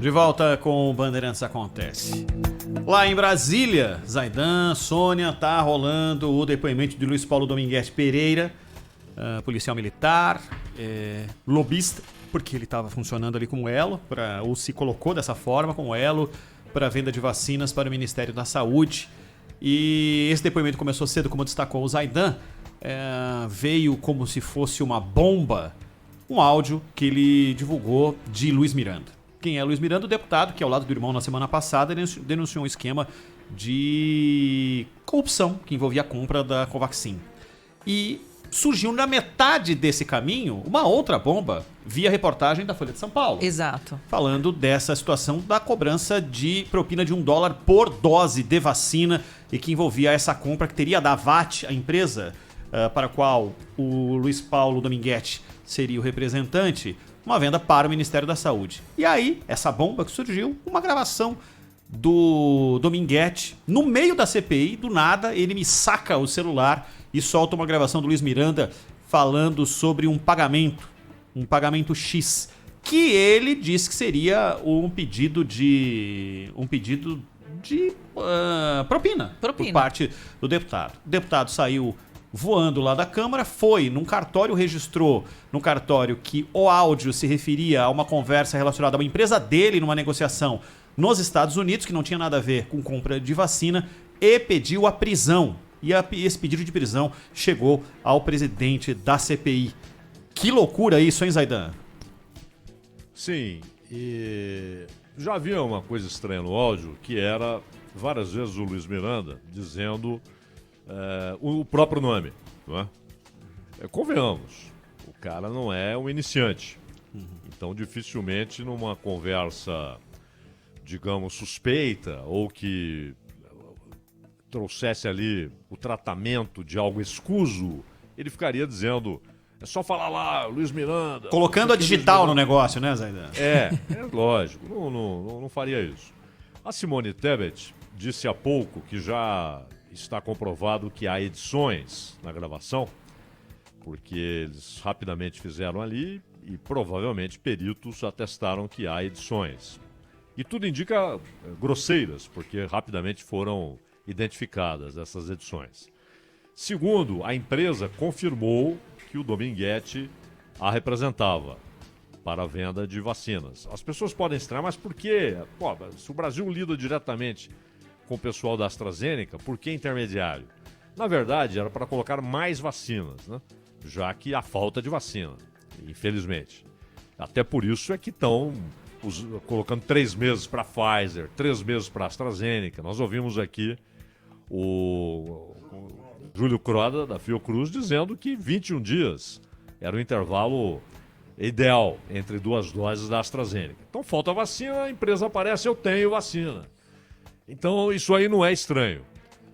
De volta com o Bandeirantes Acontece. Lá em Brasília, Zaidan, Sônia, tá rolando o depoimento de Luiz Paulo Dominguete Pereira, policial militar, lobista, porque ele estava funcionando ali como elo, ou se colocou dessa forma, como elo, para a venda de vacinas para o Ministério da Saúde. E esse depoimento começou cedo, como destacou o Zaidan, veio como se fosse uma bomba, um áudio que ele divulgou de Luiz Miranda. Quem é Luiz Miranda? O deputado, que ao lado do irmão na semana passada denunciou um esquema de corrupção que envolvia a compra da Covaxin. E surgiu na metade desse caminho uma outra bomba via reportagem da Folha de São Paulo. Exato. Falando dessa situação da cobrança de propina de $1 por dose de vacina e que envolvia essa compra que teria da VAT, a empresa para a qual o Luiz Paulo Dominguete seria o representante, uma venda para o Ministério da Saúde. E aí, essa bomba que surgiu, uma gravação do Dominguete, no meio da CPI, do nada, ele me saca o celular e solta uma gravação do Luiz Miranda falando sobre um pagamento X, que ele disse que seria um pedido de propina por parte do deputado. O deputado saiu voando lá da Câmara, foi num cartório, registrou no cartório que o áudio se referia a uma conversa relacionada a uma empresa dele numa negociação nos Estados Unidos, que não tinha nada a ver com compra de vacina, e pediu a prisão. E esse pedido de prisão chegou ao presidente da CPI. Que loucura isso, hein, Zaidan? Sim, e já havia uma coisa estranha no áudio, que era várias vezes o Luiz Miranda dizendo o próprio nome, não é? Convenhamos, o cara não é um iniciante. Então, dificilmente, numa conversa, digamos, suspeita, ou que trouxesse ali o tratamento de algo escuso, ele ficaria dizendo, é só falar lá, Luiz Miranda. Colocando a digital no negócio, né, Zaidan? É lógico, não faria isso. A Simone Tebet disse há pouco que já está comprovado que há edições na gravação, porque eles rapidamente fizeram ali e provavelmente peritos atestaram que há edições. E tudo indica grosseiras, porque rapidamente foram identificadas essas edições. Segundo, a empresa confirmou que o Dominguete a representava para a venda de vacinas. As pessoas podem estranhar, mas por quê? Pô, se o Brasil lida diretamente com o pessoal da AstraZeneca, por que intermediário? Na verdade, era para colocar mais vacinas, né? Já que há falta de vacina, infelizmente. Até por isso é que estão colocando 3 meses para a Pfizer, 3 meses para a AstraZeneca. Nós ouvimos aqui o Júlio Croda, da Fiocruz, dizendo que 21 dias era o intervalo ideal entre 2 doses da AstraZeneca. Então falta vacina, a empresa aparece, eu tenho vacina. Então isso aí não é estranho.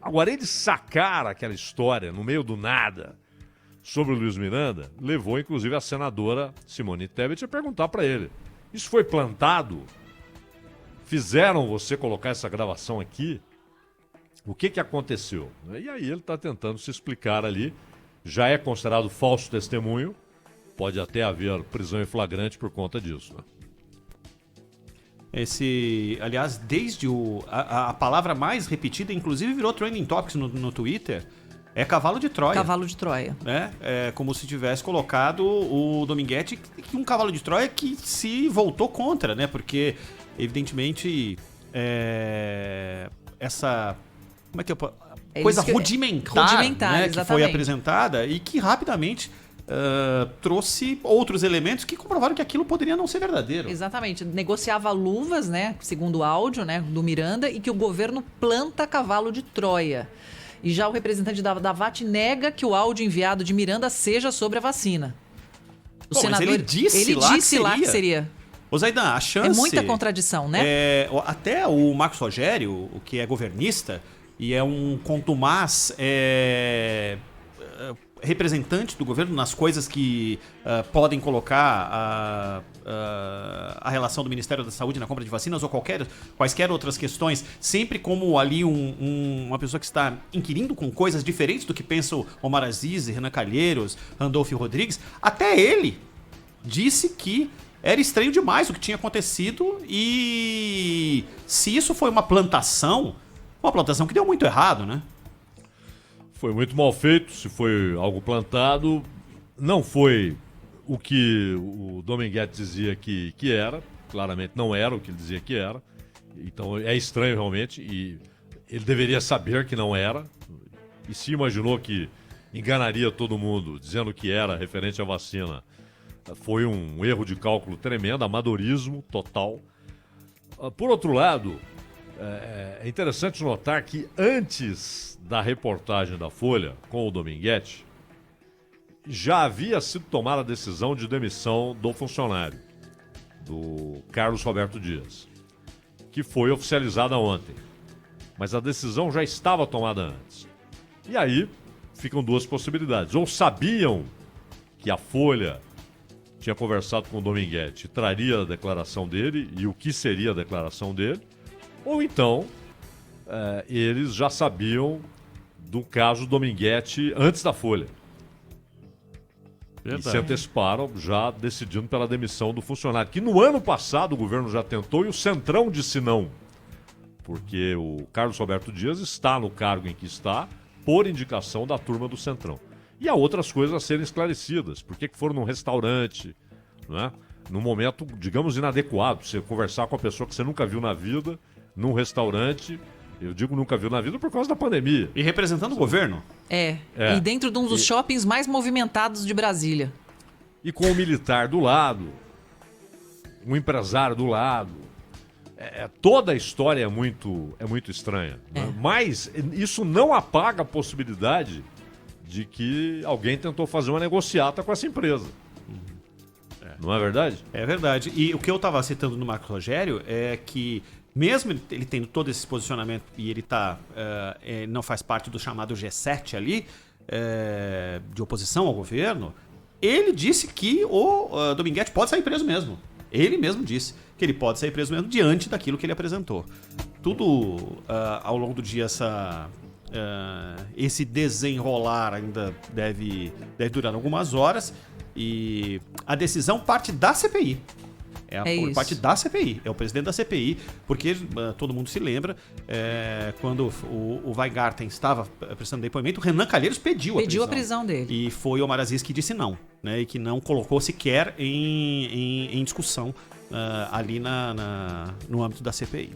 Agora, ele sacar aquela história no meio do nada sobre o Luiz Miranda, levou inclusive a senadora Simone Tebet a perguntar para ele, isso foi plantado? Fizeram você colocar essa gravação aqui? O que aconteceu? E aí ele está tentando se explicar ali. Já é considerado falso testemunho. Pode até haver prisão em flagrante por conta disso, né? Aliás, desde a palavra mais repetida, inclusive virou trending topics no Twitter, é cavalo de Troia. Cavalo de Troia. É como se tivesse colocado o Dominguete, um cavalo de Troia que se voltou contra, né? Porque, evidentemente, essa... Como é que coisa rudimentar, né, que foi apresentada e que rapidamente trouxe outros elementos que comprovaram que aquilo poderia não ser verdadeiro. Exatamente. Negociava luvas, né, segundo o áudio, né, do Miranda, e que o governo planta cavalo de Troia. E já o representante da VAT nega que o áudio enviado de Miranda seja sobre a vacina. O senador, mas ele disse lá que seria. Ô Zaidan, a chance... É muita contradição, né? Até o Marcos Rogério, o que é governista, e é um contumaz representante do governo nas coisas que podem colocar a relação do Ministério da Saúde na compra de vacinas ou quaisquer outras questões, sempre como ali uma pessoa que está inquirindo com coisas diferentes do que pensam Omar Aziz, Renan Calheiros, Randolfo Rodrigues. Até ele disse que era estranho demais o que tinha acontecido e se isso foi uma plantação que deu muito errado, né? Foi muito mal feito, se foi algo plantado, não foi o que o Dominguete dizia que era, claramente não era o que ele dizia que era, então é estranho realmente, e ele deveria saber que não era, e se imaginou que enganaria todo mundo dizendo que era referente à vacina, foi um erro de cálculo tremendo, amadorismo total. Por outro lado, é interessante notar que antes da reportagem da Folha com o Dominguete, já havia sido tomada a decisão de demissão do funcionário, do Carlos Roberto Dias, que foi oficializada ontem. Mas a decisão já estava tomada antes. E aí ficam duas possibilidades. Ou sabiam que a Folha tinha conversado com o Dominguete e traria a declaração dele e o que seria a declaração dele, ou então eles já sabiam do caso Dominguete antes da Folha. Verdade. E se anteciparam já decidindo pela demissão do funcionário, que no ano passado o governo já tentou e o Centrão disse não, porque o Carlos Roberto Dias está no cargo em que está por indicação da turma do Centrão. E há outras coisas a serem esclarecidas. Por que foram num restaurante, né? Num momento, digamos, inadequado. Você conversar com a pessoa que você nunca viu na vida, num restaurante. Eu digo nunca viu na vida por causa da pandemia. E representando o governo. E dentro de um dos shoppings mais movimentados de Brasília. E com o militar do lado, um empresário do lado. Toda a história é muito estranha. Né? Mas isso não apaga a possibilidade de que alguém tentou fazer uma negociata com essa empresa. Não é verdade? É verdade. E o que eu estava citando no Marcos Rogério é que, mesmo ele tendo todo esse posicionamento e ele não faz parte do chamado G7 ali, de oposição ao governo, ele disse que o Dominguete pode sair preso mesmo. Ele mesmo disse que ele pode sair preso mesmo diante daquilo que ele apresentou. Tudo ao longo do dia esse desenrolar ainda deve durar algumas horas e a decisão parte da CPI. Por parte da CPI, é o presidente da CPI, porque todo mundo se lembra, quando o Weingarten estava prestando depoimento, o Renan Calheiros pediu a prisão dele. E foi o Omar Aziz que disse não, né, e que não colocou sequer em discussão ali no âmbito da CPI.